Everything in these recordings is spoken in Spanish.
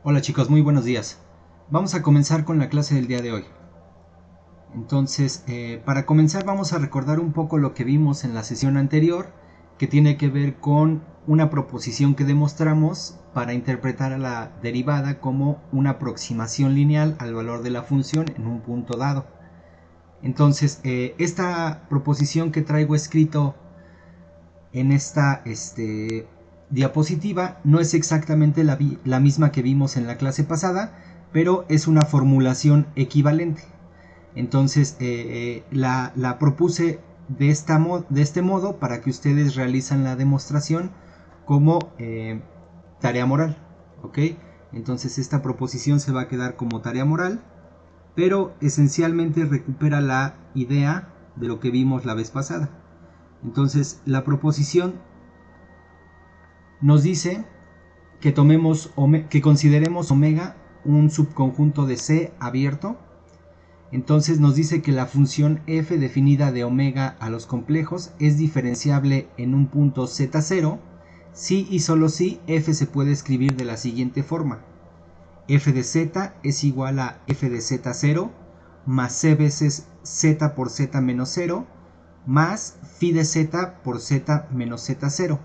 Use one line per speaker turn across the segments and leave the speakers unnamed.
Hola chicos, muy buenos días. Vamos a comenzar con la clase del día de hoy. Entonces, para comenzar vamos a recordar un poco lo que vimos en la sesión anterior, que tiene que ver con una proposición que demostramos para interpretar a la derivada como una aproximación lineal al valor de la función en un punto dado. Entonces, esta proposición que traigo escrito en esta diapositiva no es exactamente la misma que vimos en la clase pasada, pero es una formulación equivalente. Entonces la propuse de este modo para que ustedes realicen la demostración como tarea moral. ¿Ok? Entonces esta proposición se va a quedar como tarea moral, pero esencialmente recupera la idea de lo que vimos la vez pasada. Entonces la proposición nos dice que consideremos omega un subconjunto de C abierto. Entonces nos dice que la función f definida de omega a los complejos es diferenciable en un punto z0 si y solo si f se puede escribir de la siguiente forma: f de z es igual a f de z0 más c veces z por z menos 0 más phi de z por z menos z0.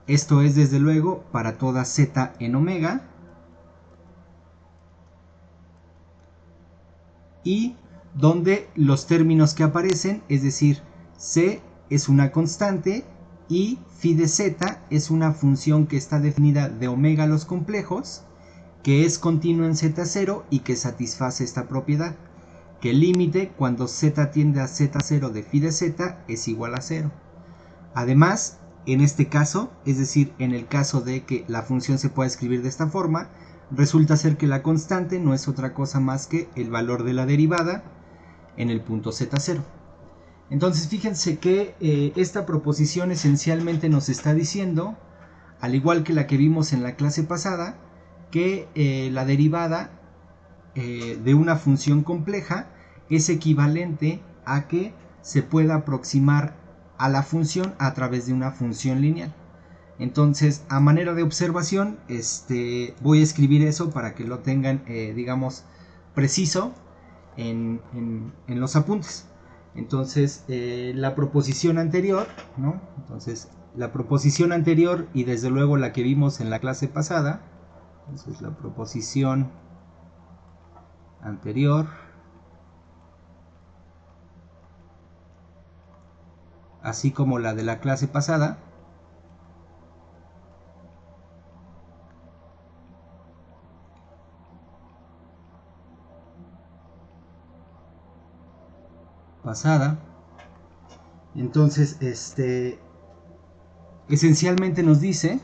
Esto es desde luego para toda z en omega, y donde los términos que aparecen, es decir, c es una constante y phi de z es una función que está definida de omega a los complejos, que es continua en z0 y que satisface esta propiedad, que el límite cuando z tiende a z0 de phi de z es igual a 0. Además, en este caso, es decir, en el caso de que la función se pueda escribir de esta forma, resulta ser que la constante no es otra cosa más que el valor de la derivada en el punto z0. Entonces fíjense que esta proposición esencialmente nos está diciendo, al igual que la que vimos en la clase pasada, que la derivada de una función compleja es equivalente a que se pueda aproximar a la función a través de una función lineal. Entonces, a manera de observación, voy a escribir eso para que lo tengan, digamos, preciso en los apuntes. Entonces, la proposición anterior, ¿no? Entonces, la proposición anterior y desde luego la que vimos en la clase pasada, entonces la proposición anterior, así como la de la clase pasada, entonces, esencialmente nos dice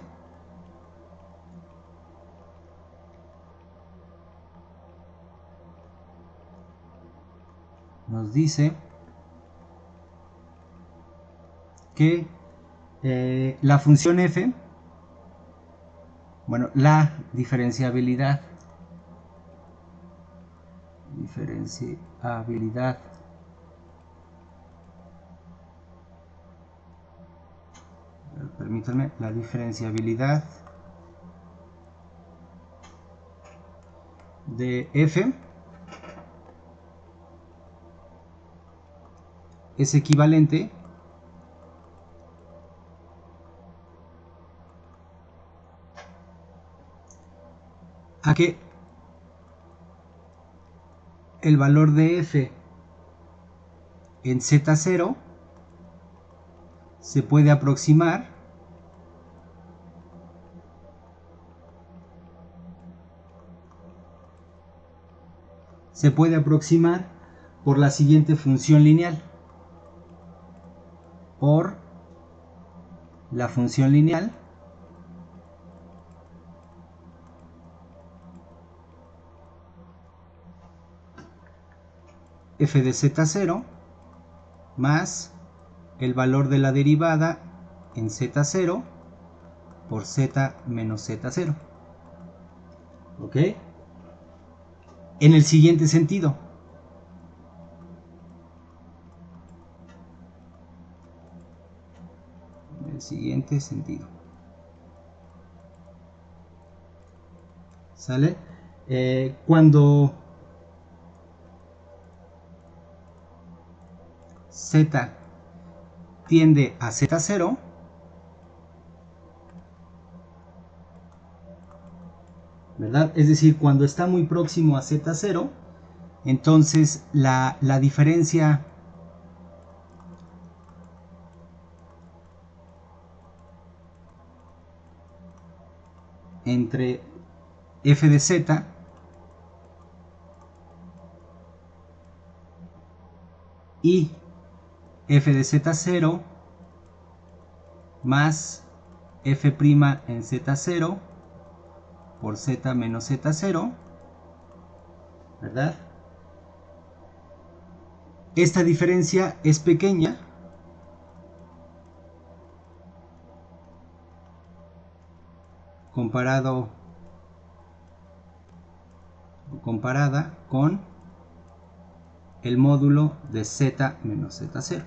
que la función f, bueno, la diferenciabilidad permítanme, la diferenciabilidad de f es equivalente a que el valor de f en z0 se puede aproximar por la siguiente función lineal, por la función lineal f de z0 más el valor de la derivada en z0 por z menos z0. ¿Ok? En el siguiente sentido, en el siguiente sentido. ¿Sale? Cuando z tiende a z0, ¿verdad? Es decir, cuando está muy próximo a z0, entonces la diferencia entre f de z y f de z0 más f' en z0 por z menos z0, ¿verdad? Esta diferencia es pequeña comparada con el módulo de z menos z0,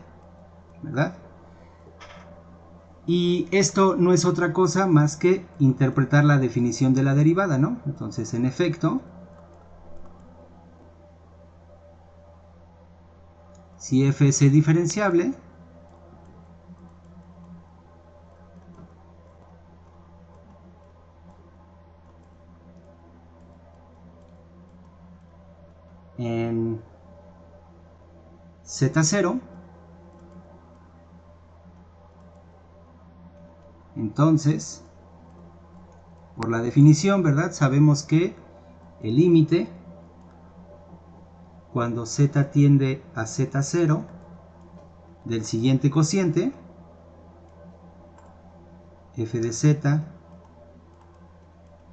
¿verdad? Y esto no es otra cosa más que interpretar la definición de la derivada, ¿no? Entonces, en efecto, si f es diferenciable, en z0, entonces, por la definición, ¿verdad? Sabemos que el límite, cuando z tiende a z0, del siguiente cociente, f de z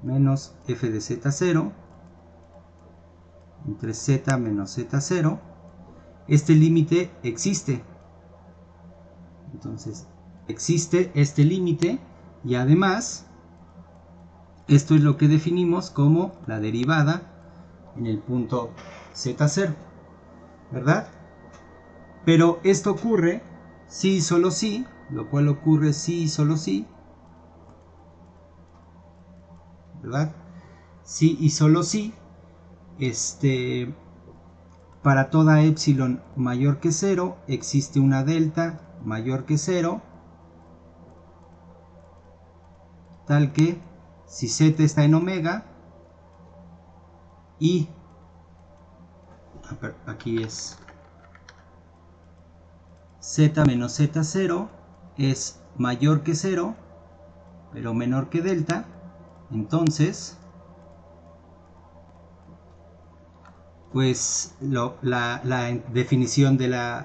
menos f de z0, entre z menos z0, este límite existe. Entonces, existe este límite y además, esto es lo que definimos como la derivada en el punto z0, ¿verdad? Pero esto ocurre si y solo si, lo cual ocurre si y solo si, ¿verdad? Si y solo si, para toda epsilon mayor que 0 existe una delta mayor que 0, tal que si z está en omega y aquí es z menos z0 es mayor que 0 pero menor que delta, entonces pues la definición de la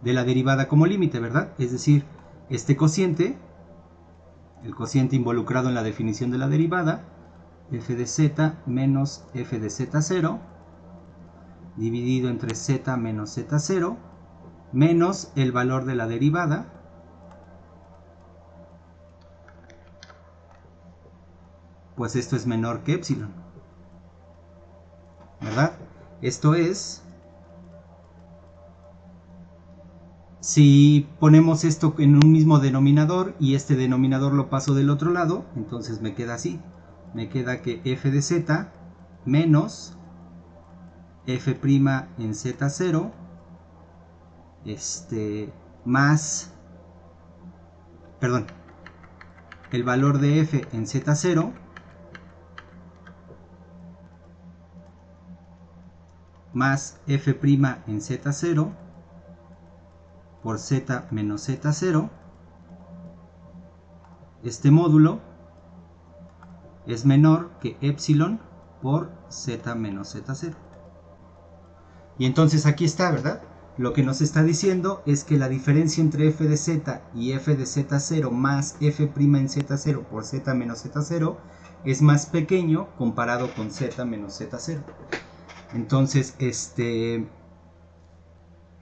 derivada como límite, ¿verdad? Es decir, este cociente, el cociente involucrado en la definición de la derivada, f de z menos f de z0, dividido entre z menos z0, menos el valor de la derivada, pues esto es menor que epsilon, ¿verdad? Esto es, si ponemos esto en un mismo denominador y este denominador lo paso del otro lado, entonces me queda así. Me queda que f de z menos f' en z0 más, perdón, el valor de f en z0 más f' en z0 por z menos z0. Este módulo es menor que epsilon por z menos z0. Y entonces aquí está, ¿verdad? Lo que nos está diciendo es que la diferencia entre f de z y f de z0 más f' en z0 por z menos z0 es más pequeño comparado con z menos z0. Entonces,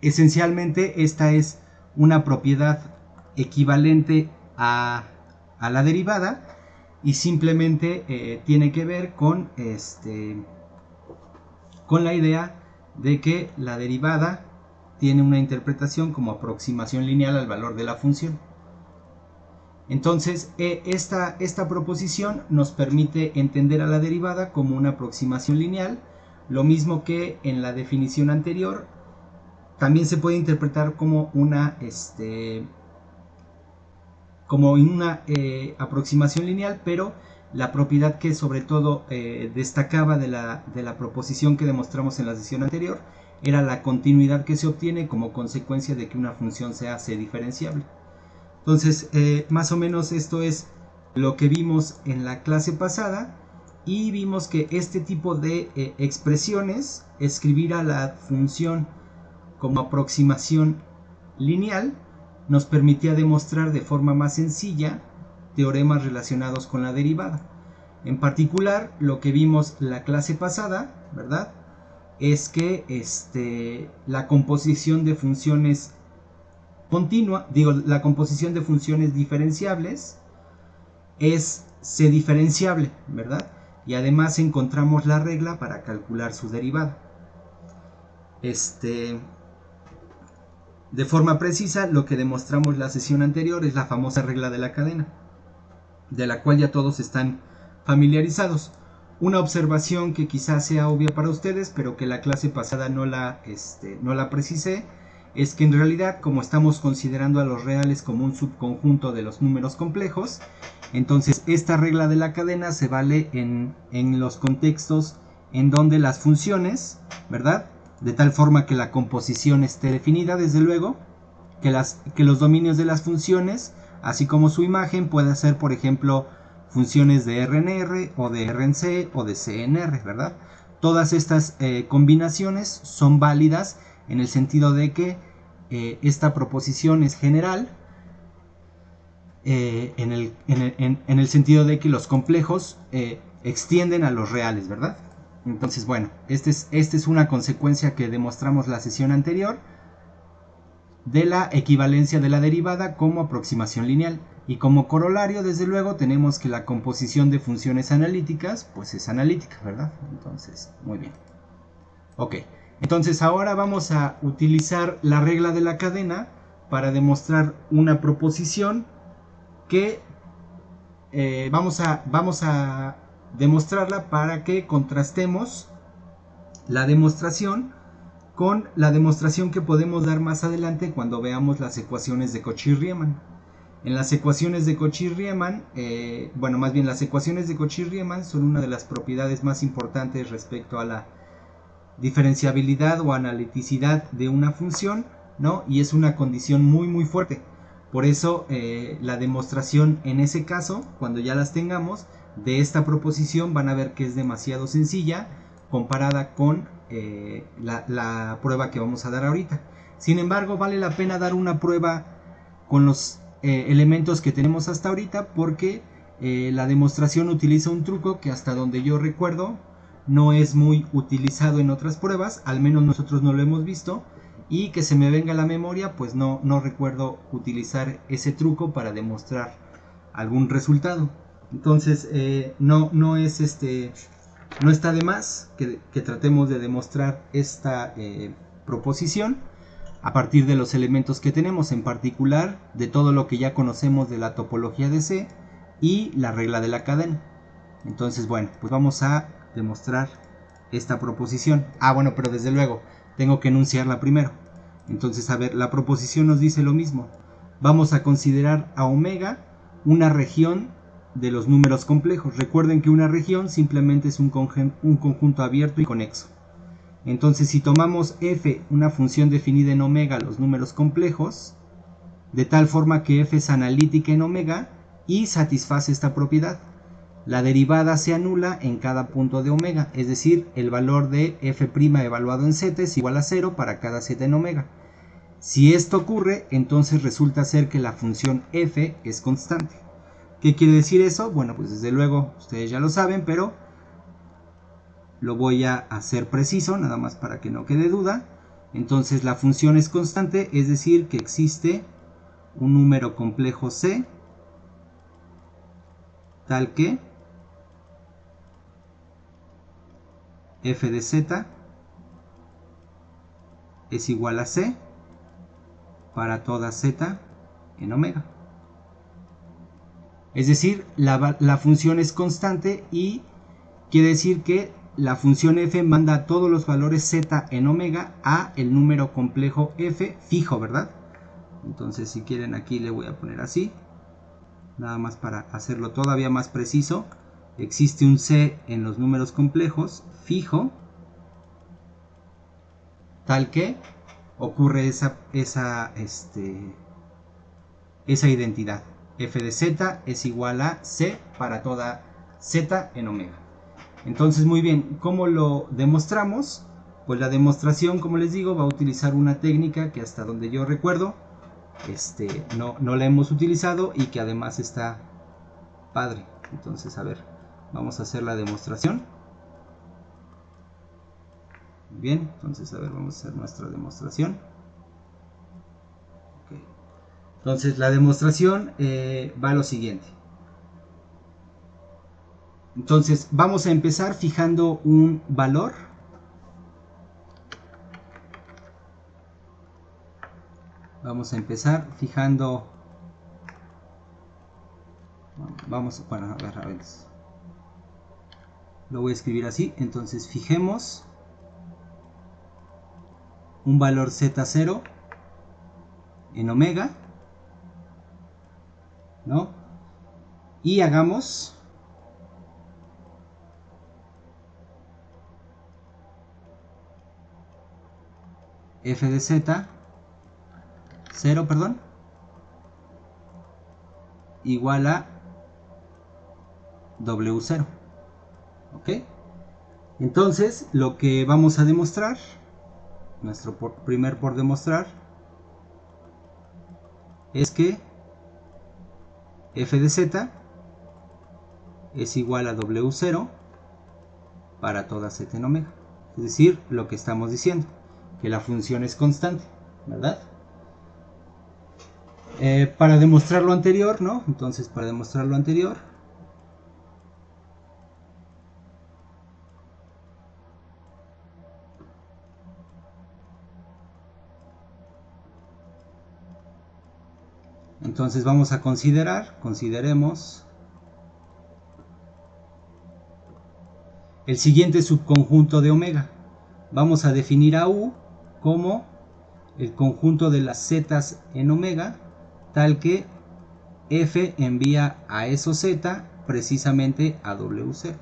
esencialmente esta es una propiedad equivalente a la derivada y simplemente tiene que ver con, con la idea de que la derivada tiene una interpretación como aproximación lineal al valor de la función. Entonces, esta proposición nos permite entender a la derivada como una aproximación lineal, lo mismo que en la definición anterior. También se puede interpretar como una aproximación lineal, pero la propiedad que sobre todo destacaba de la proposición que demostramos en la sesión anterior era la continuidad que se obtiene como consecuencia de que una función se hace diferenciable. Entonces, más o menos esto es lo que vimos en la clase pasada, y vimos que este tipo de expresiones, escribir a la función como aproximación lineal, nos permitía demostrar de forma más sencilla teoremas relacionados con la derivada. En particular, lo que vimos la clase pasada, ¿verdad?, es que la composición de funciones la composición de funciones diferenciables es C diferenciable, ¿verdad? Y además encontramos la regla para calcular su derivada. De forma precisa, lo que demostramos la sesión anterior es la famosa regla de la cadena, de la cual ya todos están familiarizados. Una observación que quizás sea obvia para ustedes, pero que la clase pasada no la precisé, es que en realidad, como estamos considerando a los reales como un subconjunto de los números complejos, entonces esta regla de la cadena se vale en los contextos en donde las funciones, ¿verdad?, de tal forma que la composición esté definida, desde luego, que los dominios de las funciones, así como su imagen, pueda ser, por ejemplo, funciones de R en R, o de R en C, o de C en R, ¿verdad? Todas estas combinaciones son válidas en el sentido de que esta proposición es general, en el sentido de que los complejos extienden a los reales, ¿verdad? Entonces, bueno, esta es una consecuencia que demostramos la sesión anterior de la equivalencia de la derivada como aproximación lineal. Y como corolario, desde luego, tenemos que la composición de funciones analíticas, pues es analítica, ¿verdad? Entonces, muy bien. Ok, entonces ahora vamos a utilizar la regla de la cadena para demostrar una proposición que vamos a demostrarla para que contrastemos la demostración con la demostración que podemos dar más adelante cuando veamos las ecuaciones de Cauchy-Riemann. En las ecuaciones de Cauchy-Riemann, las ecuaciones de Cauchy-Riemann son una de las propiedades más importantes respecto a la diferenciabilidad o analiticidad de una función, ¿no? Y es una condición muy muy fuerte. Por eso la demostración en ese caso, cuando ya las tengamos, de esta proposición van a ver que es demasiado sencilla comparada con la prueba que vamos a dar ahorita. Sin embargo, vale la pena dar una prueba con los elementos que tenemos hasta ahorita, porque la demostración utiliza un truco que, hasta donde yo recuerdo, no es muy utilizado en otras pruebas, al menos nosotros no lo hemos visto, y que se me venga a la memoria, pues no recuerdo utilizar ese truco para demostrar algún resultado. Entonces no está de más que tratemos de demostrar esta proposición a partir de los elementos que tenemos, en particular de todo lo que ya conocemos de la topología de C y la regla de la cadena. Entonces, bueno, pues vamos a demostrar esta proposición. Bueno, pero desde luego tengo que enunciarla primero. Entonces, a ver, la proposición nos dice lo mismo. Vamos a considerar a omega una región de los números complejos. Recuerden que una región simplemente es un conjunto abierto y conexo. Entonces, si tomamos f, una función definida en omega, los números complejos, de tal forma que f es analítica en omega y satisface esta propiedad, la derivada se anula en cada punto de omega, es decir, el valor de f' evaluado en z es igual a 0 para cada z en omega. Si esto ocurre, entonces resulta ser que la función f es constante. ¿Qué quiere decir eso? Bueno, pues desde luego ustedes ya lo saben, pero lo voy a hacer preciso, nada más para que no quede duda. Entonces la función es constante, es decir, que existe un número complejo c, tal que f de z es igual a c para toda z en omega. Es decir, la función es constante y quiere decir que la función f manda todos los valores z en omega a el número complejo f fijo, ¿verdad? Entonces si quieren aquí le voy a poner así, nada más para hacerlo todavía más preciso. Existe un c en los números complejos fijo, tal que ocurre esa identidad. F de z es igual a c para toda z en omega. Entonces, muy bien, ¿cómo lo demostramos? Pues la demostración, como les digo, va a utilizar una técnica que hasta donde yo recuerdo no la hemos utilizado y que además está padre. Entonces, a ver, vamos a hacer la demostración. Bien, entonces, a ver, vamos a hacer nuestra demostración. Okay. Entonces, la demostración va a lo siguiente. Entonces, vamos a empezar fijando un valor. Vamos a empezar fijando. Bueno, a ver. Lo voy a escribir así. Entonces, fijemos un valor z0 en omega, ¿no? Y hagamos f de z 0, perdón, igual a w0. ¿Ok? Entonces, lo que vamos a demostrar, nuestro primer por demostrar, es que f de z es igual a w0 para toda z en omega. Es decir, lo que estamos diciendo, que la función es constante, ¿verdad? Para demostrar lo anterior, ¿no? Entonces, para demostrar lo anterior, entonces vamos a consideremos el siguiente subconjunto de omega. Vamos a definir a u como el conjunto de las zetas en omega, tal que f envía a esos z precisamente a w0,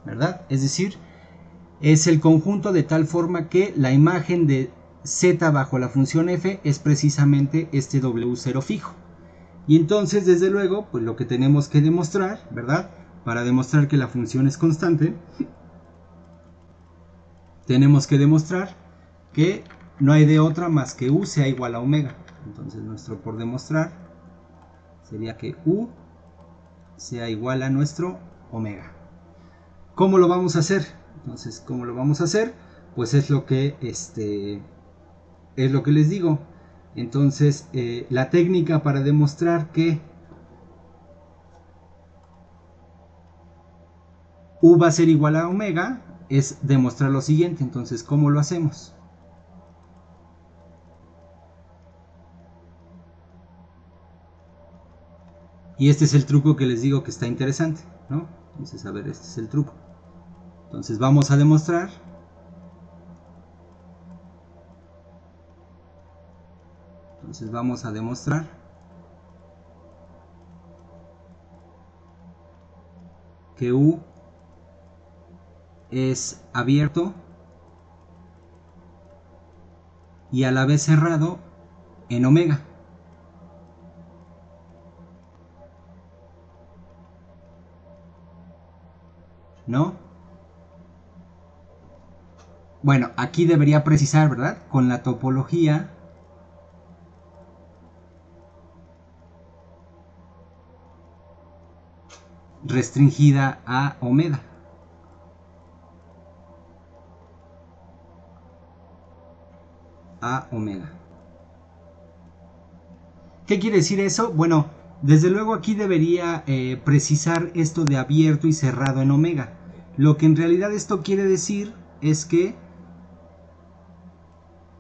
¿verdad? Es decir, es el conjunto de tal forma que la imagen de z bajo la función f es precisamente este w0 fijo. Y entonces, desde luego, pues lo que tenemos que demostrar, ¿verdad? Para demostrar que la función es constante, tenemos que demostrar que no hay de otra más que u sea igual a omega. Entonces, nuestro por demostrar sería que u sea igual a nuestro omega. ¿Cómo lo vamos a hacer? Entonces, ¿cómo lo vamos a hacer? Pues es lo que les digo. Entonces, la técnica para demostrar que u va a ser igual a omega es demostrar lo siguiente. Entonces, ¿cómo lo hacemos? Y este es el truco que les digo que está interesante, ¿no? Entonces, a ver, este es el truco. Entonces, vamos a demostrar que u es abierto y a la vez cerrado en omega. ¿No? Bueno, aquí debería precisar, ¿verdad? Con la topología restringida a omega. ¿Qué quiere decir eso? Bueno, desde luego aquí debería precisar esto de abierto y cerrado en omega. Lo que en realidad esto quiere decir es que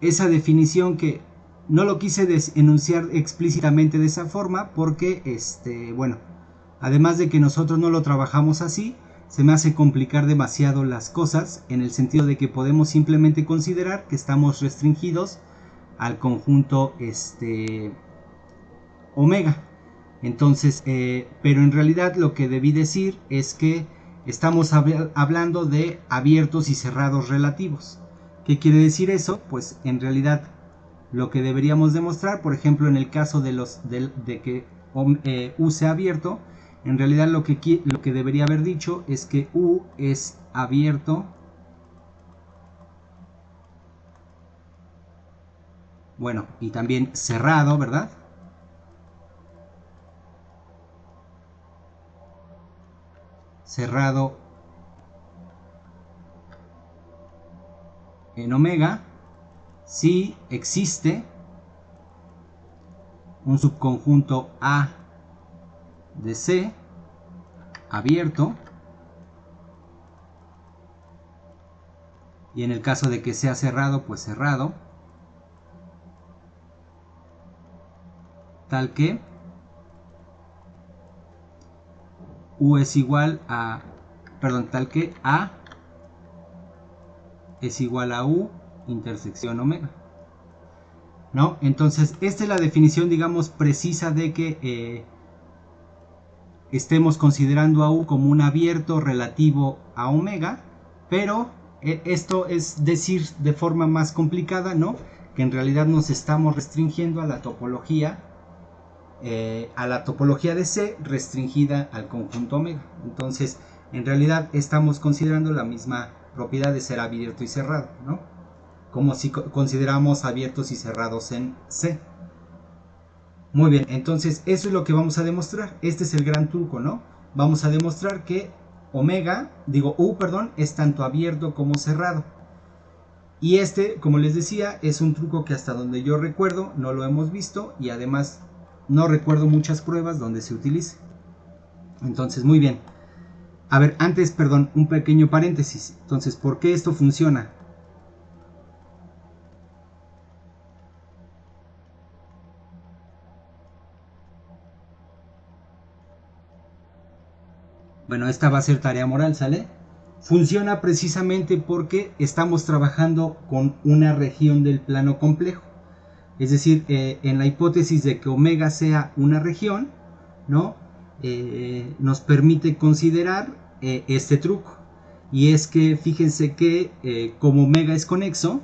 esa definición que no lo quise enunciar explícitamente de esa forma porque, bueno, además de que nosotros no lo trabajamos así, se me hace complicar demasiado las cosas en el sentido de que podemos simplemente considerar que estamos restringidos al conjunto omega. Entonces, pero en realidad lo que debí decir es que estamos hablando de abiertos y cerrados relativos. ¿Qué quiere decir eso? Pues en realidad lo que deberíamos demostrar, por ejemplo, en el caso de que U sea abierto, en realidad lo que debería haber dicho es que U es abierto, bueno, y también cerrado, ¿verdad? Cerrado en omega si existe un subconjunto A de C abierto, y en el caso de que sea cerrado, pues cerrado, tal que U es igual a, perdón, tal que A es igual a U intersección omega, ¿no? Entonces, esta es la definición, digamos, precisa de que estemos considerando a U como un abierto relativo a omega, pero esto es decir de forma más complicada, ¿no? Que en realidad nos estamos restringiendo a la topología de C restringida al conjunto omega. Entonces, en realidad estamos considerando la misma propiedad de ser abierto y cerrado, ¿no? Como si consideramos abiertos y cerrados en C. Muy bien, entonces eso es lo que vamos a demostrar. Este es el gran truco, ¿no? Vamos a demostrar que U, perdón, es tanto abierto como cerrado. Y como les decía, es un truco que hasta donde yo recuerdo no lo hemos visto y además no recuerdo muchas pruebas donde se utilice. Entonces, muy bien. A ver, antes, perdón, un pequeño paréntesis. Entonces, ¿por qué esto funciona? Bueno, esta va a ser tarea moral, ¿sale? Funciona precisamente porque estamos trabajando con una región del plano complejo. Es decir, en la hipótesis de que omega sea una región, ¿no? Nos permite considerar este truco. Y es que fíjense que como omega es conexo,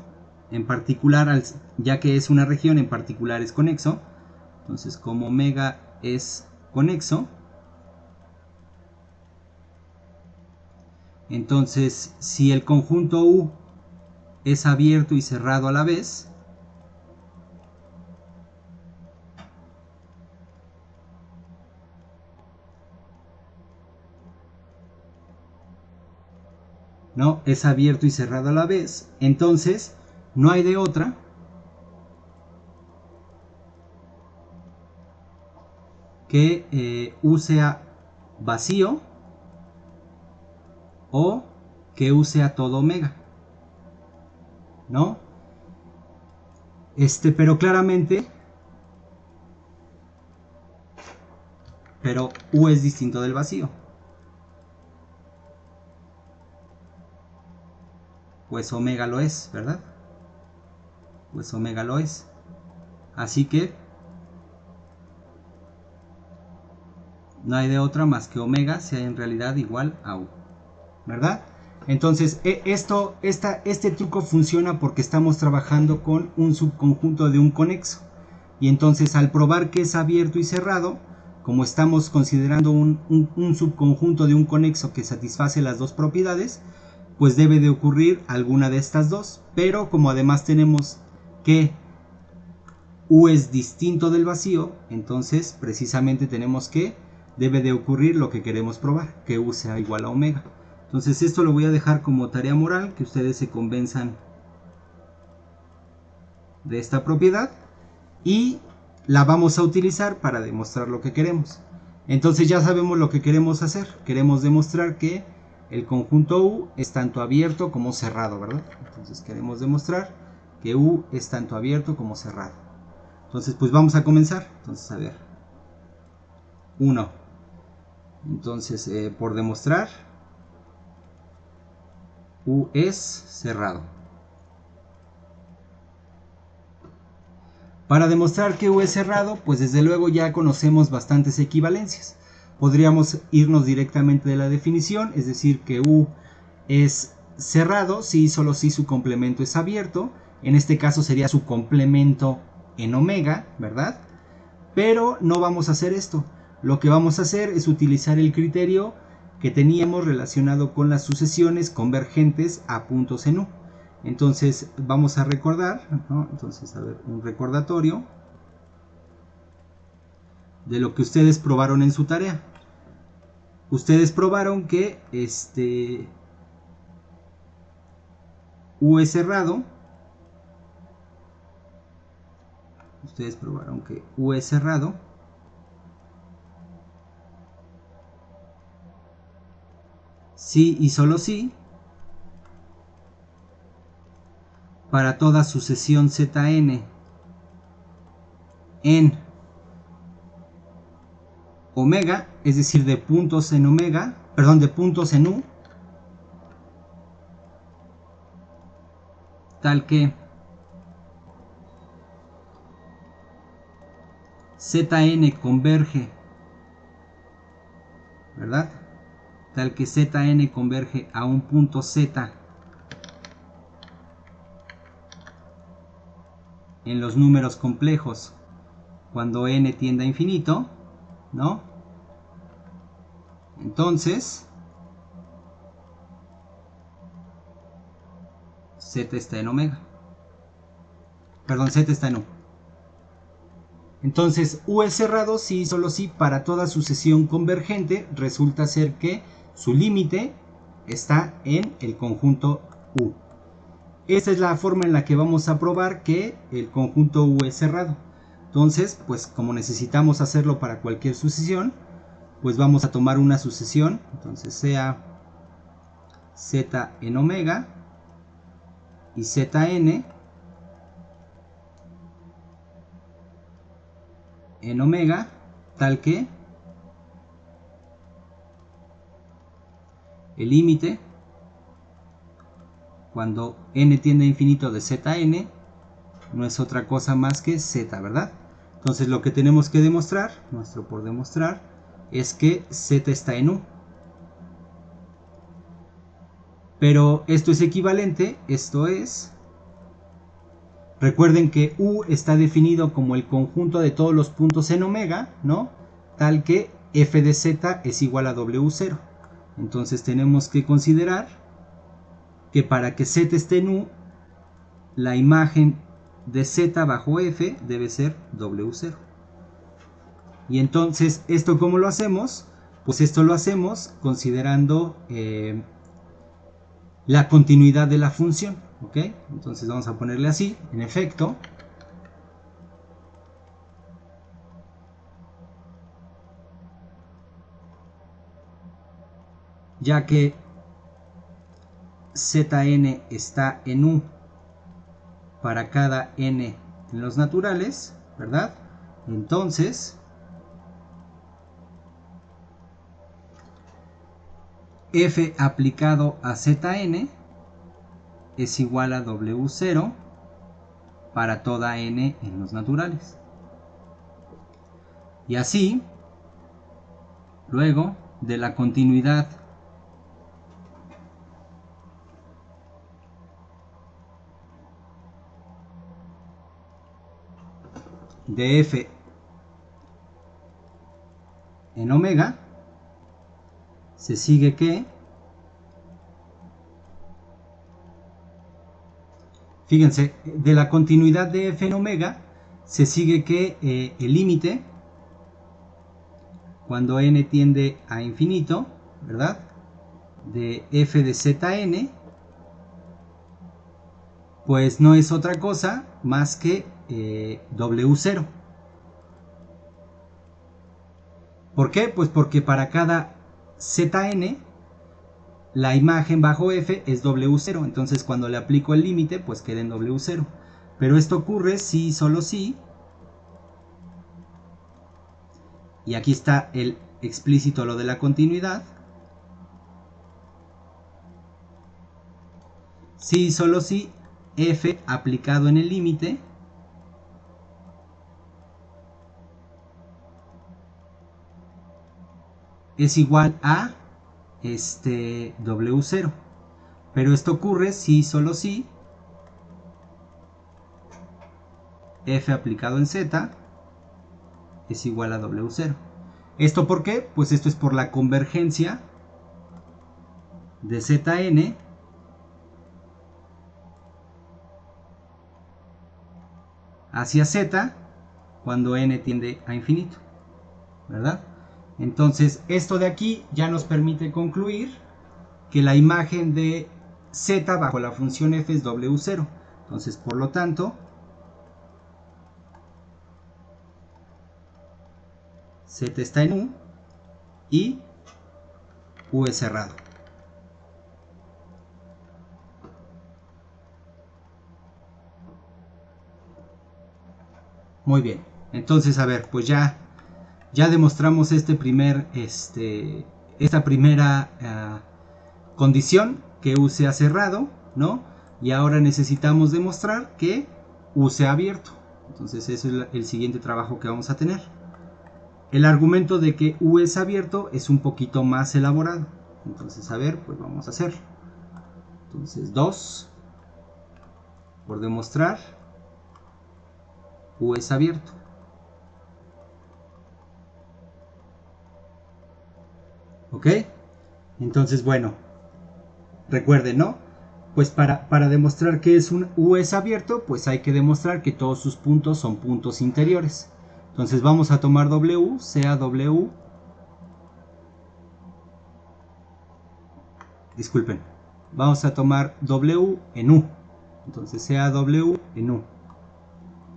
en particular, ya que es una región, en particular es conexo, entonces como omega es conexo, entonces si el conjunto U es abierto y cerrado a la vez, ¿no? Es abierto y cerrado a la vez, entonces no hay de otra que U sea vacío o que U sea todo omega, ¿no? Pero claramente, pero U es distinto del vacío. Pues omega lo es, ¿verdad? Pues omega lo es. Así que no hay de otra más que omega sea en realidad igual a U, ¿verdad? Entonces, este truco funciona porque estamos trabajando con un subconjunto de un conexo. Y entonces, al probar que es abierto y cerrado, como estamos considerando un subconjunto de un conexo que satisface las dos propiedades, pues debe de ocurrir alguna de estas dos. Pero como además tenemos que U es distinto del vacío, entonces precisamente tenemos que debe de ocurrir lo que queremos probar, que U sea igual a omega. Entonces esto lo voy a dejar como tarea moral, que ustedes se convenzan de esta propiedad y la vamos a utilizar para demostrar lo que queremos. Entonces ya sabemos lo que queremos hacer. Queremos demostrar que el conjunto U es tanto abierto como cerrado, ¿verdad? Entonces queremos demostrar que U es tanto abierto como cerrado. Entonces pues vamos a comenzar. Entonces a ver, 1. Entonces por demostrar, U es cerrado. Para demostrar que U es cerrado, pues desde luego ya conocemos bastantes equivalencias. Podríamos irnos directamente de la definición, es decir, que U es cerrado si y solo si su complemento es abierto. En este caso sería su complemento en omega, ¿verdad? Pero no vamos a hacer esto. Lo que vamos a hacer es utilizar el criterio que teníamos relacionado con las sucesiones convergentes a puntos en U. Entonces vamos a recordar, ¿no? Entonces, a ver, un recordatorio de lo que ustedes probaron en su tarea. Ustedes probaron que U es cerrado. Ustedes probaron que U es cerrado si y solo si para toda sucesión Zn en omega, es decir, de puntos en omega, perdón, de puntos en U, tal que Zn converge, ¿verdad? Tal que Zn converge a un punto Z en los números complejos cuando n tiende a infinito, ¿no? Entonces Z está en omega. Perdón, Z está en U. Entonces U es cerrado si y solo si para toda sucesión convergente resulta ser que su límite está en el conjunto U. Esta es la forma en la que vamos a probar que el conjunto U es cerrado. Entonces, pues como necesitamos hacerlo para cualquier sucesión, pues vamos a tomar una sucesión. Entonces sea Z en omega y Zn en omega, tal que el límite cuando n tiende a infinito de Zn no es otra cosa más que Z, ¿verdad? Entonces lo que tenemos que demostrar, nuestro por demostrar, es que Z está en U. Pero esto es equivalente, esto es... Recuerden que U está definido como el conjunto de todos los puntos en omega, ¿no? Tal que f de z es igual a W0. Entonces tenemos que considerar que para que Z esté en U, la imagen de Z bajo F debe ser W0. Y entonces, ¿esto cómo lo hacemos? Pues esto lo hacemos considerando la continuidad de la función, ¿ok? Entonces vamos a ponerle así, en efecto, ya que Zn está en U para cada n en los naturales, ¿verdad? Entonces, f aplicado a Zn es igual a W0 para toda n en los naturales. Y así, luego de la continuidad de f en omega, se sigue que, fíjense, de la continuidad de f en omega, se sigue que el límite, cuando n tiende a infinito, ¿verdad?, de f de Zn, pues no es otra cosa más que W0. ¿Por qué? Pues porque para cada Zn, la imagen bajo f es W0. Entonces cuando le aplico el límite, pues queda en W0. Pero esto ocurre si, solo si, y aquí está el explícito lo de la continuidad. Si y solo si f aplicado en el límite es igual a W0. Pero esto ocurre si y solo si f aplicado en z es igual a W0. ¿Esto por qué? Pues esto es por la convergencia de Zn hacia z cuando n tiende a infinito, ¿verdad? Entonces esto de aquí ya nos permite concluir que la imagen de z bajo la función f es W0. Entonces, por lo tanto, z está en U y U es cerrado. Muy bien. Entonces, a ver, pues ya demostramos esta primera condición, que U sea cerrado, ¿no? Y ahora necesitamos demostrar que U sea abierto. Entonces, ese es el siguiente trabajo que vamos a tener. El argumento de que U es abierto es un poquito más elaborado. Entonces, a ver, pues vamos a hacerlo. Entonces, 2 por demostrar U es abierto. ¿Ok? Entonces, bueno, recuerden, ¿no? Pues para demostrar que es un U es abierto, pues hay que demostrar que todos sus puntos son puntos interiores. Entonces vamos a tomar W, sea W, disculpen, vamos a tomar W en U. Entonces sea W en U.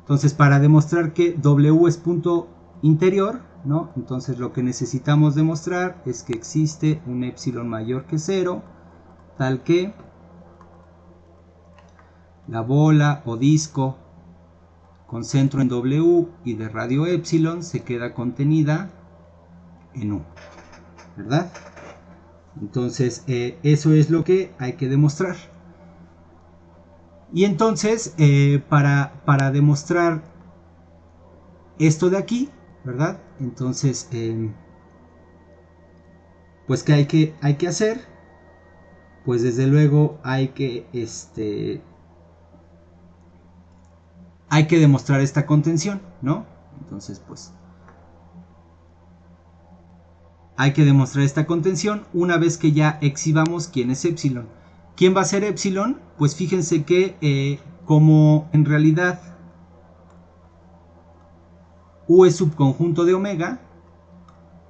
Entonces para demostrar que W es punto interior, ¿no? Entonces lo que necesitamos demostrar es que existe un epsilon mayor que 0, tal que la bola o disco con centro en W y de radio epsilon se queda contenida en U, ¿verdad? Entonces eso es lo que hay que demostrar. Y entonces para demostrar esto de aquí, ¿verdad? Entonces pues ¿qué hay que hacer? Pues desde luego hay que demostrar esta contención, ¿no? Entonces pues hay que demostrar esta contención una vez que ya exhibamos quién es epsilon. ¿Quién va a ser epsilon? Pues fíjense que como en realidad U es subconjunto de omega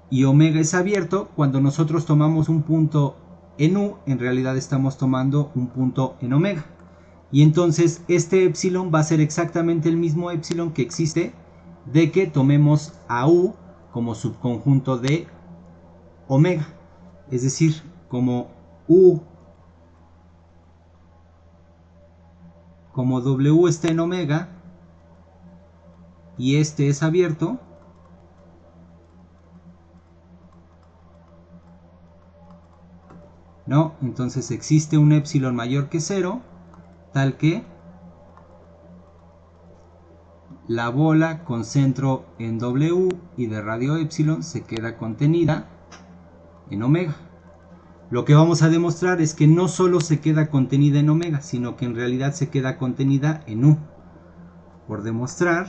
y omega es abierto, cuando nosotros tomamos un punto en U, en realidad estamos tomando un punto en omega. Y entonces este epsilon va a ser exactamente el mismo epsilon que existe de que tomemos a U como subconjunto de omega. Es decir, como U, como W está en omega y este es abierto, ¿no? Entonces existe un epsilon mayor que 0, tal que la bola con centro en W y de radio epsilon se queda contenida en omega. Lo que vamos a demostrar es que no solo se queda contenida en omega, sino que en realidad se queda contenida en U. Por demostrar,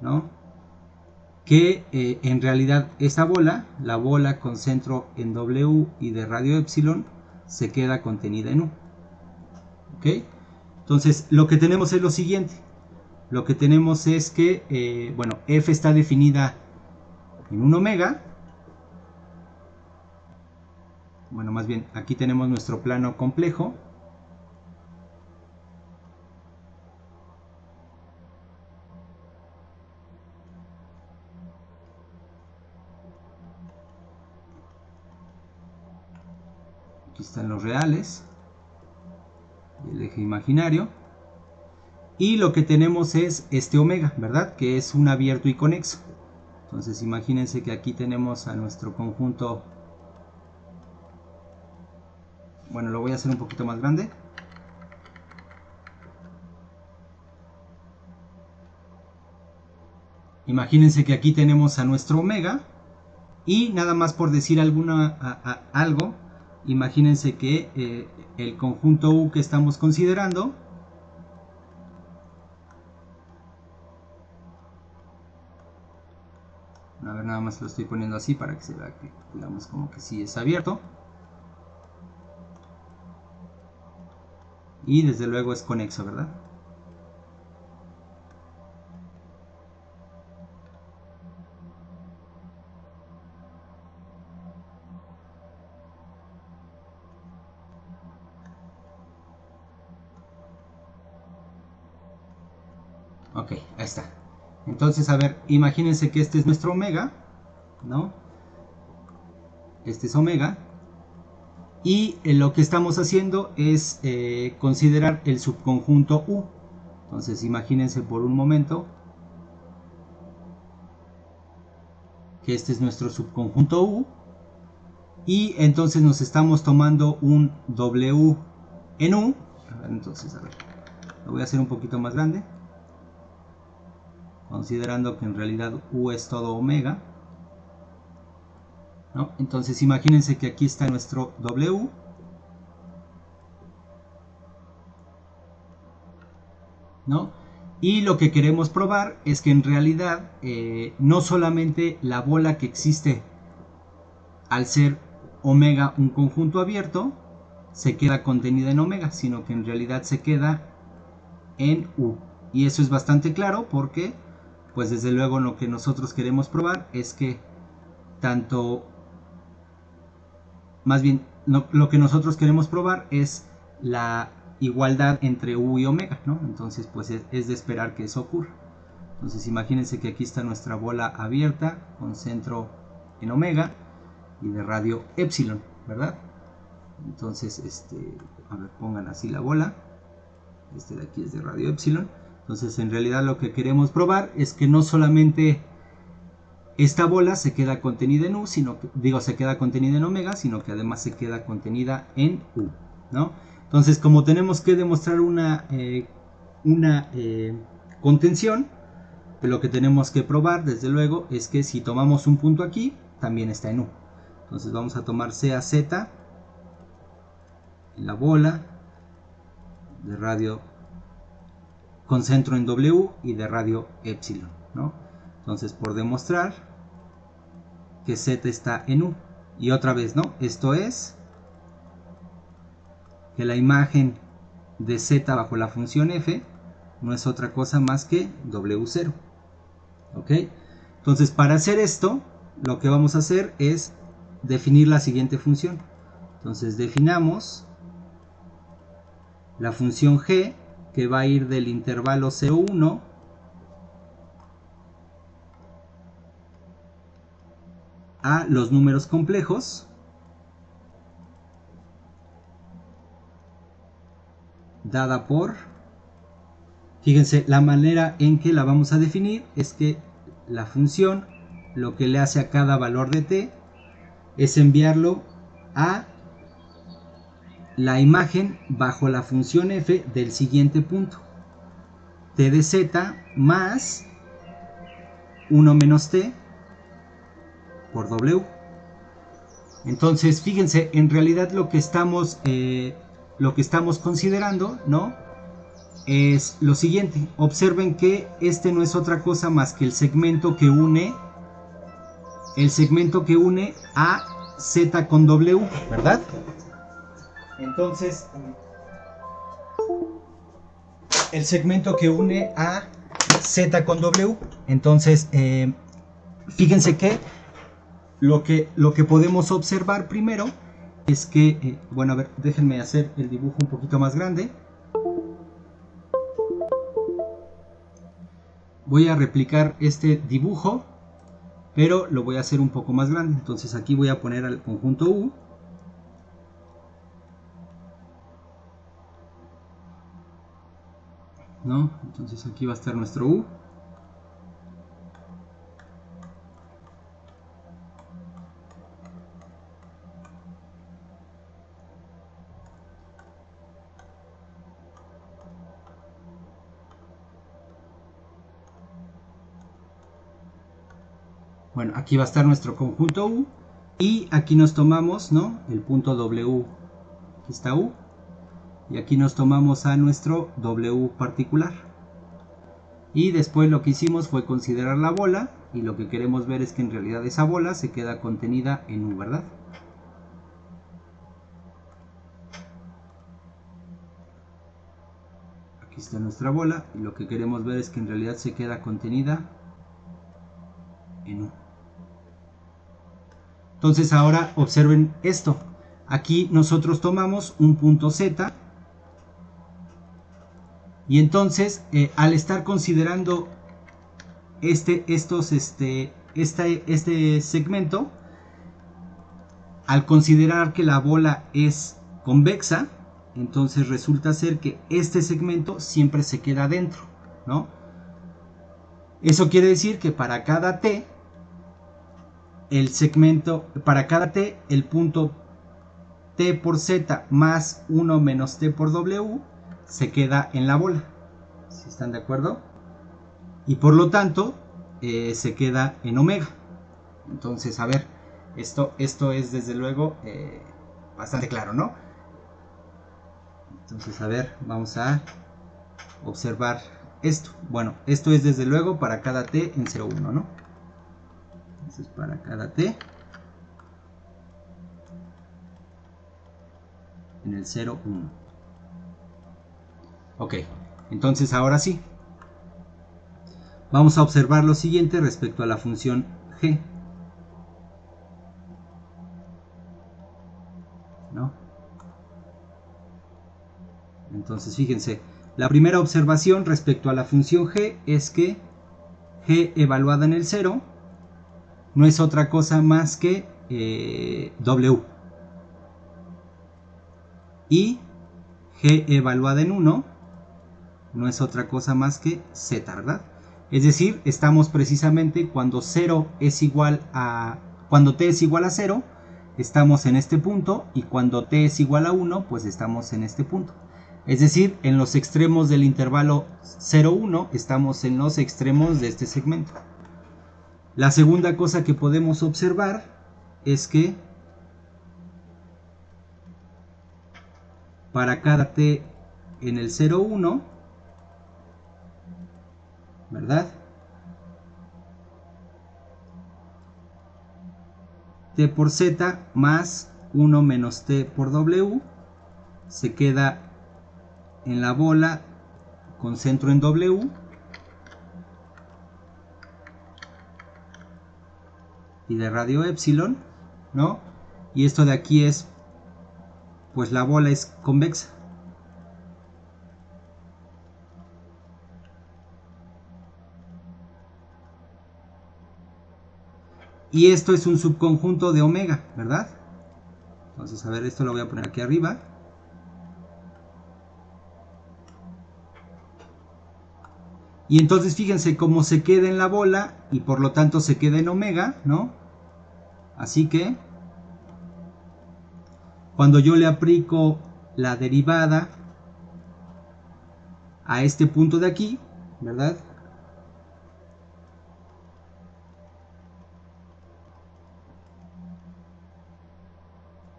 ¿no?, que en realidad esa bola, la bola con centro en W y de radio epsilon, se queda contenida en U. ¿Ok? Entonces, lo que tenemos es lo siguiente. Lo que tenemos es que, bueno, F está definida en un omega. Bueno, más bien, aquí tenemos nuestro plano complejo. Aquí están los reales y el eje imaginario. Y lo que tenemos es este omega, ¿verdad? Que es un abierto y conexo. Entonces imagínense que aquí tenemos a nuestro conjunto. Bueno, lo voy a hacer un poquito más grande. Imagínense que aquí tenemos a nuestro omega. Y nada más por decir algo, imagínense que el conjunto U que estamos considerando a ver, nada más lo estoy poniendo así para que se vea que, digamos, como que sí es abierto. Y desde luego es conexo, ¿verdad? Ok, ahí está. Entonces, a ver, imagínense que este es nuestro omega, ¿no? Este es omega. Y lo que estamos haciendo es considerar el subconjunto U. Entonces, imagínense por un momento que este es nuestro subconjunto U. Y entonces nos estamos tomando un W en U. Entonces, a ver, lo voy a hacer un poquito más grande, considerando que en realidad U es todo omega, ¿no? Entonces imagínense que aquí está nuestro W, ¿no? Y lo que queremos probar es que en realidad no solamente la bola que existe al ser omega un conjunto abierto se queda contenida en omega, sino que en realidad se queda en U. Y eso es bastante claro porque, pues desde luego lo que nosotros queremos probar es que tanto, más bien, lo que nosotros queremos probar es la igualdad entre U y omega, ¿no? Entonces, pues es de esperar que eso ocurra. Entonces, imagínense que aquí está nuestra bola abierta con centro en omega y de radio epsilon, ¿verdad? Entonces, a ver, pongan así la bola. Este de aquí es de radio epsilon. Entonces, en realidad lo que queremos probar es que no solamente esta bola se queda contenida en U, se queda contenida en omega, sino que además se queda contenida en U, ¿no? Entonces, como tenemos que demostrar una contención, lo que tenemos que probar, desde luego, es que si tomamos un punto aquí, también está en U. Entonces vamos a tomar CAZ en la bola de radio con centro en W y de radio epsilon, ¿no? Entonces, por demostrar que Z está en U. Y otra vez, ¿no? Esto es que la imagen de Z bajo la función f no es otra cosa más que W0. ¿Ok? Entonces, para hacer esto, lo que vamos a hacer es definir la siguiente función. Entonces, definamos la función g, que va a ir del intervalo 0,1 a los números complejos, dada por, fíjense, la manera en que la vamos a definir es que la función lo que le hace a cada valor de t es enviarlo a la imagen bajo la función f del siguiente punto, t de z más 1 menos t por w. Entonces, fíjense, en realidad lo que estamos considerando, ¿no?, es lo siguiente. Observen que este no es otra cosa más que el segmento que une a z con w, ¿verdad? Entonces, el segmento que une a z con w. Entonces, fíjense que lo que podemos observar primero es que, bueno, a ver, déjenme hacer el dibujo un poquito más grande. Voy a replicar este dibujo, pero lo voy a hacer un poco más grande. Entonces aquí voy a poner al conjunto U. ¿no? Entonces aquí va a estar nuestro U. Bueno, aquí va a estar nuestro conjunto U y aquí nos tomamos, ¿no? El punto W. Aquí está U y aquí nos tomamos a nuestro W particular. Y después lo que hicimos fue considerar la bola y lo que queremos ver es que en realidad esa bola se queda contenida en U, ¿verdad? Aquí está nuestra bola y lo que queremos ver es que en realidad se queda contenida en U. Entonces ahora observen esto. Aquí nosotros tomamos un punto Z y entonces al estar considerando este segmento, al considerar que la bola es convexa, entonces resulta ser que este segmento siempre se queda dentro, ¿no? Eso quiere decir que para cada t, el punto t por z más 1 menos t por w se queda en la bola. ¿Sí están de acuerdo? Y por lo tanto, se queda en omega. Entonces, a ver, esto es desde luego bastante claro, ¿no? Entonces, a ver, vamos a observar esto. Bueno, esto es desde luego para cada t en 0,1, ¿no? Entonces, para cada t en el 0,1. Ok, entonces ahora sí. Vamos a observar lo siguiente respecto a la función g, ¿no? Entonces, fíjense, la primera observación respecto a la función g es que g evaluada en el 0 no es otra cosa más que w. Y g evaluada en 1 no es otra cosa más que z, ¿verdad? Es decir, estamos precisamente cuando cuando t es igual a 0, estamos en este punto, y cuando t es igual a 1, pues estamos en este punto. Es decir, en los extremos del intervalo 0,1 estamos en los extremos de este segmento. La segunda cosa que podemos observar es que para cada t en el 0,1, ¿verdad? T por z más 1 menos t por w se queda en la bola con centro en w y de radio epsilon, ¿no? Y esto de aquí es, pues la bola es convexa. Y esto es un subconjunto de omega, ¿verdad? Entonces, a ver, esto lo voy a poner aquí arriba. Y entonces fíjense cómo se queda en la bola y por lo tanto se queda en omega, ¿no? Así que cuando yo le aplico la derivada a este punto de aquí, ¿verdad?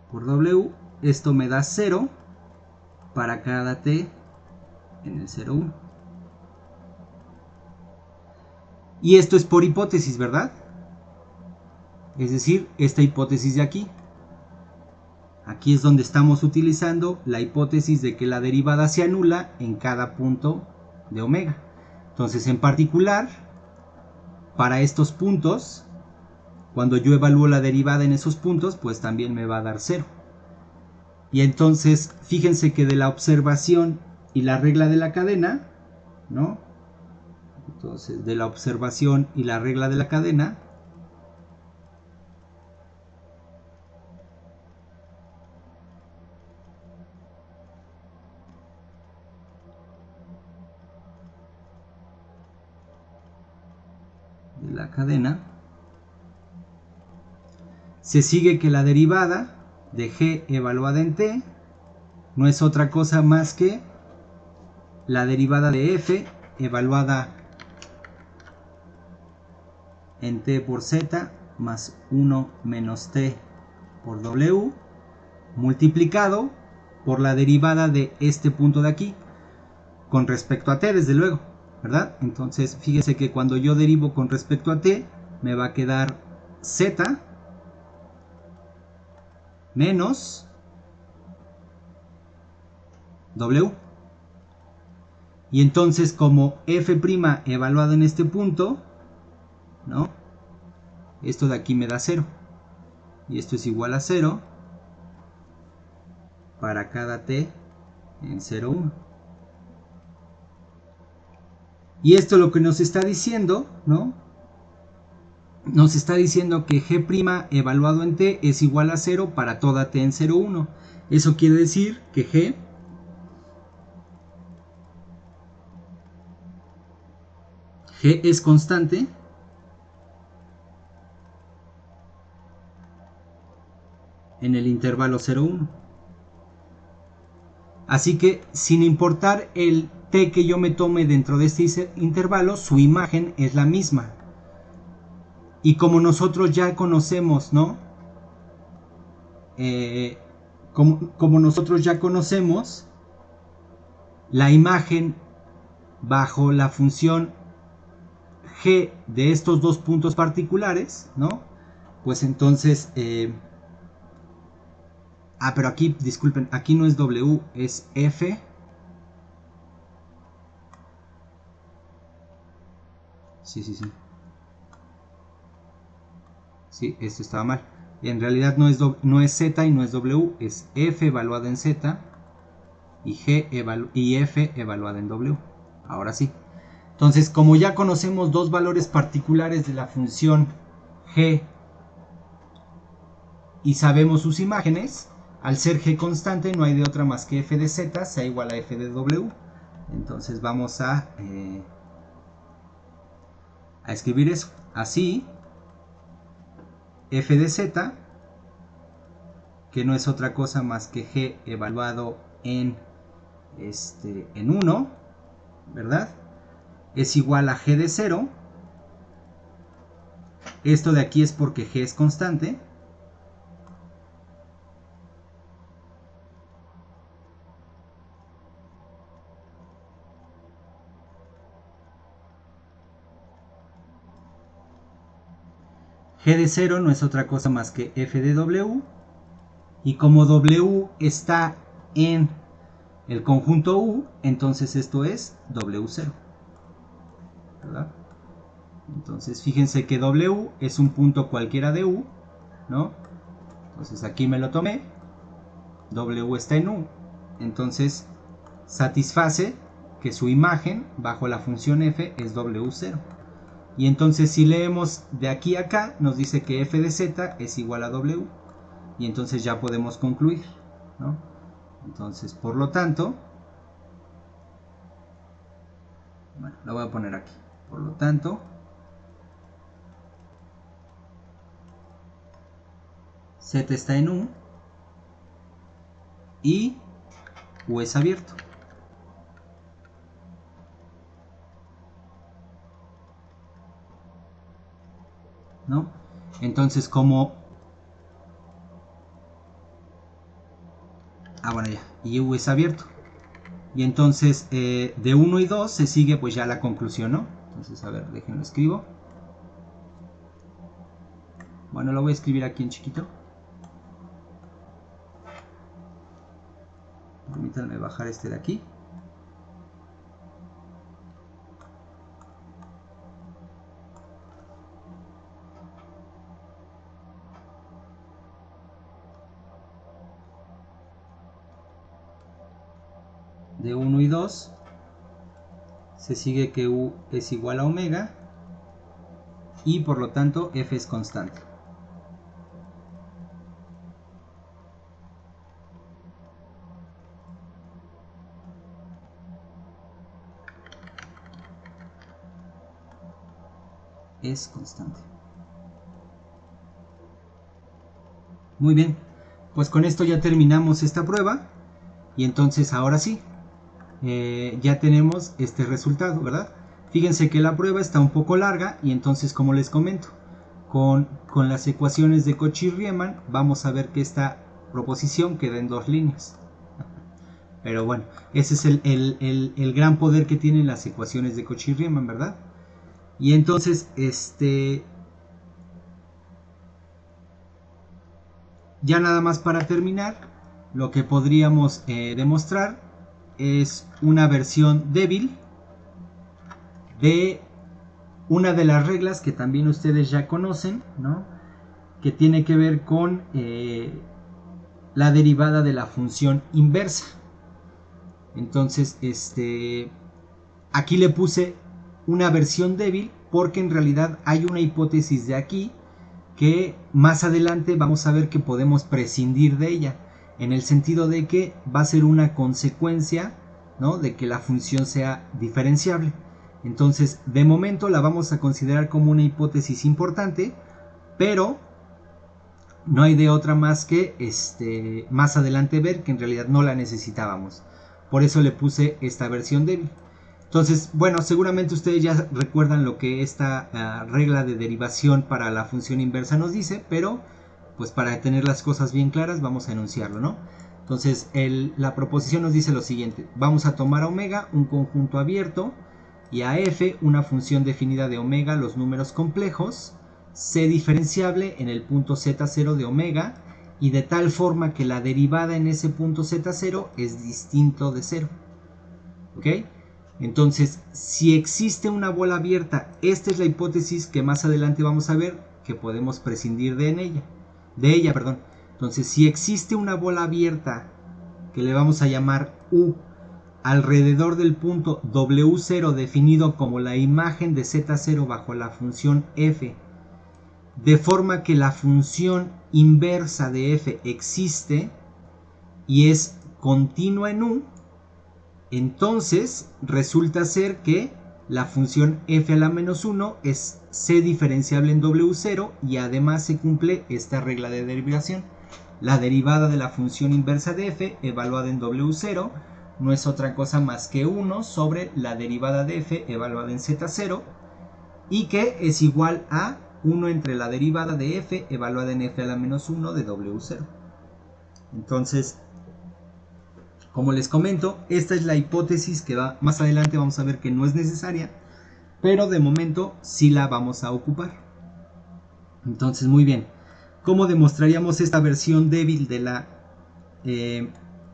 Por w, esto me da 0 para cada t en el 0,1. Y esto es por hipótesis, ¿verdad? Es decir, esta hipótesis de aquí. Aquí es donde estamos utilizando la hipótesis de que la derivada se anula en cada punto de omega. Entonces, en particular, para estos puntos, cuando yo evalúo la derivada en esos puntos, pues también me va a dar 0. Y entonces, fíjense que de la observación y la regla de la cadena, ¿no? Entonces, de la observación y la regla de la cadena, la cadena, se sigue que la derivada de g evaluada en t no es otra cosa más que la derivada de f evaluada en t por z más 1 menos t por w multiplicado por la derivada de este punto de aquí con respecto a t, desde luego, ¿verdad? Entonces fíjese que cuando yo derivo con respecto a t me va a quedar z menos w. Y entonces como f' evaluado en este punto, ¿no? Esto de aquí me da 0. Y esto es igual a 0 para cada t en 0, 1. Y esto lo que nos está diciendo, ¿no? Nos está diciendo que g' evaluado en t es igual a 0 para toda t en 0, 1. Eso quiere decir que g es constante en el intervalo 0, 1. Así que sin importar el t que yo me tome dentro de este intervalo, su imagen es la misma. Y como nosotros ya conocemos, ¿no? Como nosotros ya conocemos la imagen bajo la función g de estos dos puntos particulares, ¿no? Pues entonces, pero aquí, disculpen, aquí no es w, es f. Sí. Sí, esto estaba mal. En realidad no es z y no es w, es f evaluada en z y f evaluada en w. Ahora sí. Entonces, como ya conocemos dos valores particulares de la función g y sabemos sus imágenes, al ser g constante no hay de otra más que f de z sea igual a f de w. Entonces vamos a escribir eso. Así, f de z, que no es otra cosa más que g evaluado en 1, ¿verdad? Es igual a g de 0. Esto de aquí es porque g es constante. G de 0 no es otra cosa más que f de w. Y como w está en el conjunto U, entonces esto es W0. ¿Verdad? Entonces fíjense que W es un punto cualquiera de U, ¿no? Entonces aquí me lo tomé. W está en U. Entonces satisface que su imagen bajo la función f es W0. Y entonces si leemos de aquí a acá, nos dice que f de z es igual a W. Y entonces ya podemos concluir, ¿no? Entonces, por lo tanto, bueno, lo voy a poner aquí. Por lo tanto, Z está en U y U es abierto. ¿No? Entonces, como... bueno, ya. Y U es abierto. Y entonces, de 1 y 2 se sigue pues ya la conclusión, ¿no? Entonces, a ver, déjenlo escribo. Bueno, lo voy a escribir aquí en chiquito. Permítanme bajar este de aquí. De 1 y 2 se sigue que U es igual a omega y por lo tanto F es constante. es constante. Muy bien, pues con esto ya terminamos esta prueba y entonces ahora sí, ya tenemos este resultado, ¿verdad? Fíjense que la prueba está un poco larga y entonces, como les comento, con las ecuaciones de Cauchy-Riemann vamos a ver que esta proposición queda en 2 líneas. Pero bueno, ese es el gran poder que tienen las ecuaciones de Cauchy-Riemann, ¿verdad? Y entonces, ya nada más para terminar, lo que podríamos demostrar es una versión débil de una de las reglas que también ustedes ya conocen, ¿no? Que tiene que ver con la derivada de la función inversa. Entonces, aquí le puse una versión débil porque en realidad hay una hipótesis de aquí que más adelante vamos a ver que podemos prescindir de ella, en el sentido de que va a ser una consecuencia, ¿no?, de que la función sea diferenciable. Entonces, de momento la vamos a considerar como una hipótesis importante, pero no hay de otra más que más adelante ver que en realidad no la necesitábamos. Por eso le puse esta versión débil. Entonces, bueno, seguramente ustedes ya recuerdan lo que esta regla de derivación para la función inversa nos dice, pero pues para tener las cosas bien claras vamos a enunciarlo, ¿no? Entonces, la proposición nos dice lo siguiente: vamos a tomar a omega un conjunto abierto y a f una función definida de omega los números complejos, c diferenciable en el punto z0 de omega y de tal forma que la derivada en ese punto z0 es distinto de 0. ¿Ok? Entonces, si existe una bola abierta, esta es la hipótesis que más adelante vamos a ver que podemos prescindir de ella. Entonces, si existe una bola abierta que le vamos a llamar U alrededor del punto W0 definido como la imagen de Z0 bajo la función f, de forma que la función inversa de f existe y es continua en U, entonces resulta ser que la función f a la menos 1 es c diferenciable en W0 y además se cumple esta regla de derivación. La derivada de la función inversa de f evaluada en W0 no es otra cosa más que 1 sobre la derivada de f evaluada en Z0 y que es igual a 1 entre la derivada de f evaluada en f a la menos 1 de W0. Entonces, como les comento, esta es la hipótesis que más adelante vamos a ver que no es necesaria, pero de momento sí la vamos a ocupar. Entonces, muy bien. ¿Cómo demostraríamos esta versión débil de la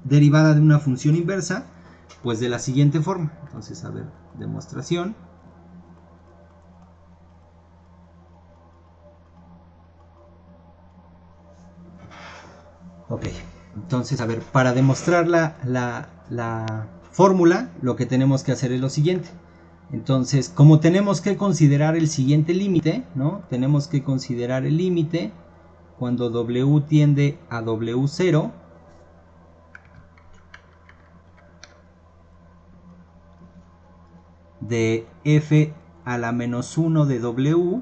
derivada de una función inversa? Pues de la siguiente forma. Entonces, a ver, demostración. Ok. Entonces, a ver, para demostrar la fórmula, lo que tenemos que hacer es lo siguiente. Entonces, como tenemos que considerar el siguiente límite, ¿no? Tenemos que considerar el límite cuando W tiende a W0 de f a la menos 1 de W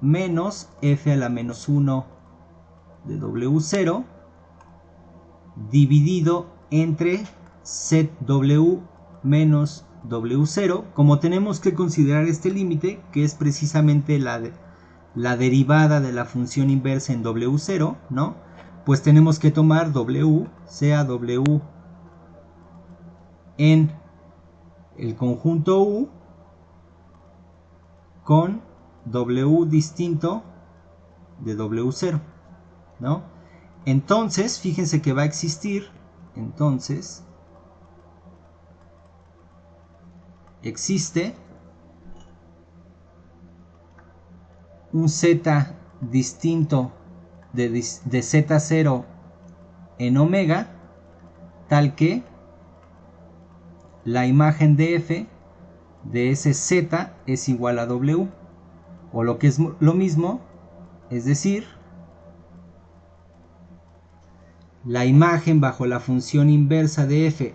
menos f a la menos 1 de W0 dividido entre ZW menos W0, como tenemos que considerar este límite, que es precisamente la derivada de la función inversa en W0, ¿no? Pues tenemos que tomar W, sea W en el conjunto U con W distinto de W0, ¿no? Entonces, fíjense que va a existir, existe un Z distinto de Z0 en omega, tal que la imagen de f de ese Z es igual a W, o lo que es lo mismo, es decir, la imagen bajo la función inversa de f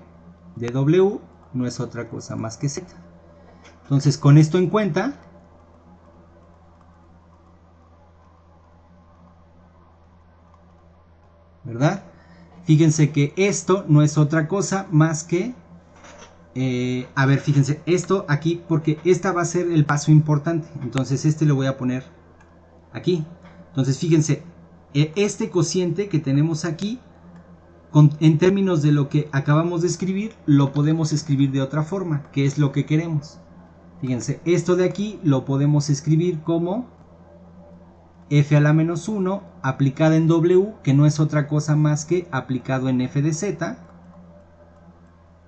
de W no es otra cosa más que Z. Entonces, con esto en cuenta, ¿verdad? Fíjense que esto no es otra cosa más que... a ver, fíjense, esto aquí, porque esta va a ser el paso importante. Entonces este lo voy a poner aquí. Entonces fíjense, este cociente que tenemos aquí, en términos de lo que acabamos de escribir, lo podemos escribir de otra forma, que es lo que queremos. Fíjense, esto de aquí lo podemos escribir como f a la menos 1 aplicada en w, que no es otra cosa más que aplicado en f de z,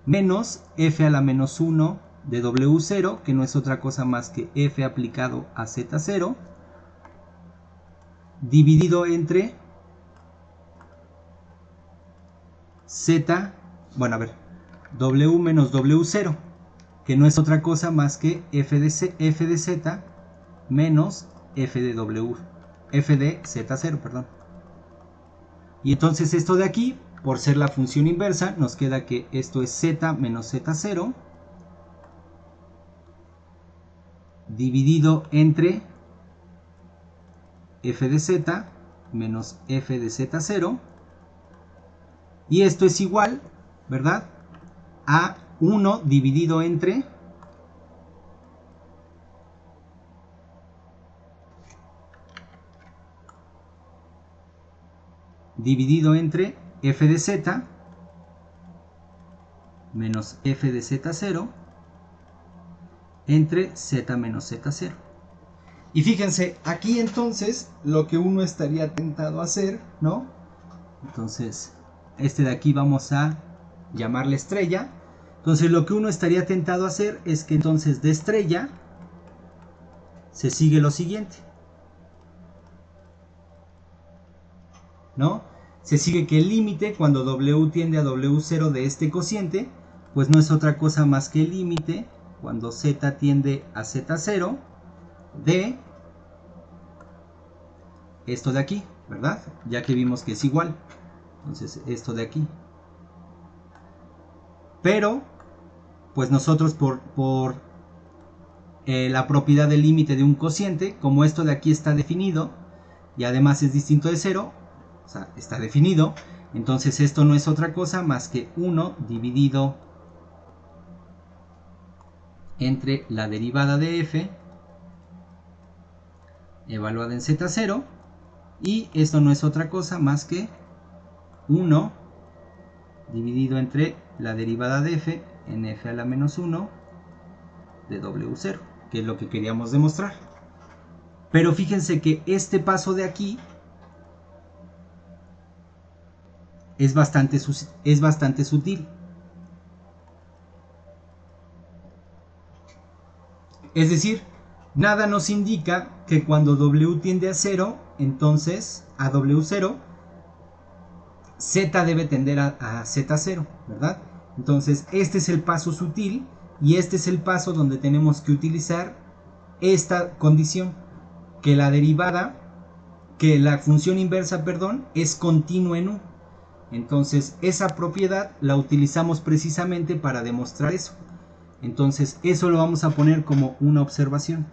menos f a la menos 1 de w0, que no es otra cosa más que f aplicado a z0, dividido entre z, bueno, a ver, w menos w0, que no es otra cosa más que f de z menos f de z0, perdón. Y entonces esto de aquí, por ser la función inversa, nos queda que esto es z menos z0 dividido entre f de z menos f de z0, y esto es igual, ¿verdad?, a 1 dividido entre f de z menos f de z0 entre z menos z0. Y fíjense, aquí entonces lo que uno estaría tentado a hacer, ¿no? Entonces, este de aquí vamos a llamarle estrella. Entonces lo que uno estaría tentado a hacer es que entonces de estrella se sigue lo siguiente, ¿no? Se sigue que el límite cuando w tiende a w0 de este cociente, pues no es otra cosa más que el límite cuando z tiende a z0 de esto de aquí, ¿verdad? Ya que vimos que es igual. Entonces esto de aquí. Pero, pues nosotros por la propiedad del límite de un cociente, como esto de aquí está definido y además es distinto de 0, o sea, está definido, entonces esto no es otra cosa más que 1 dividido entre la derivada de f evaluada en z0, y esto no es otra cosa más que 1 dividido entre la derivada de f en f a la menos 1 de w0, que es lo que queríamos demostrar. Pero fíjense que este paso de aquí es bastante sutil. Es decir, nada nos indica que cuando w tiende a 0, entonces a w0, z debe tender a z0, ¿verdad? Entonces este es el paso sutil y este es el paso donde tenemos que utilizar esta condición, que la derivada, que la función inversa, perdón, es continua en u. Entonces esa propiedad la utilizamos precisamente para demostrar eso. Entonces eso lo vamos a poner como una observación.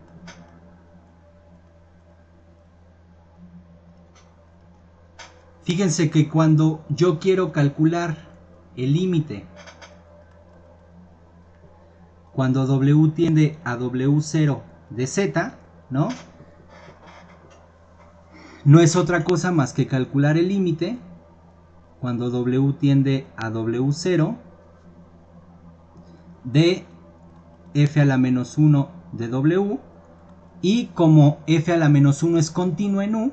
Fíjense que cuando yo quiero calcular el límite, cuando w tiende a w0 de z, ¿no? No es otra cosa más que calcular el límite cuando w tiende a w0 de f a la menos 1 de w, y como f a la menos 1 es continuo en u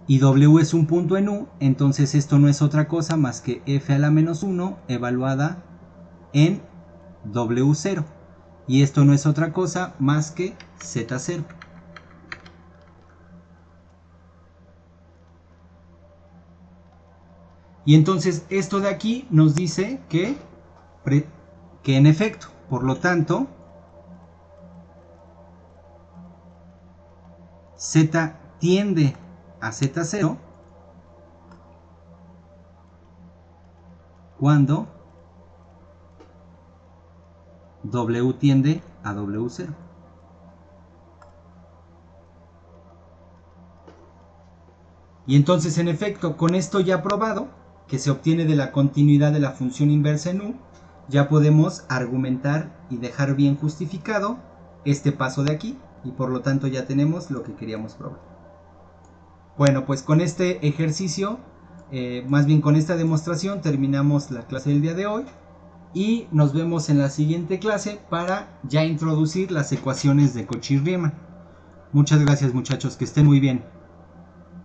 y w es un punto en u, entonces esto no es otra cosa más que f a la menos 1 evaluada en w0, y esto no es otra cosa más que z0. Y entonces esto de aquí nos dice que en efecto, por lo tanto, z tiende a z0 cuando w tiende a w0. Y entonces, en efecto, con esto ya probado, que se obtiene de la continuidad de la función inversa en U, ya podemos argumentar y dejar bien justificado este paso de aquí, y por lo tanto ya tenemos lo que queríamos probar. Bueno, pues con este ejercicio, más bien con esta demostración, terminamos la clase del día de hoy, y nos vemos en la siguiente clase para ya introducir las ecuaciones de Cauchy-Riemann. Muchas gracias, muchachos, que estén muy bien.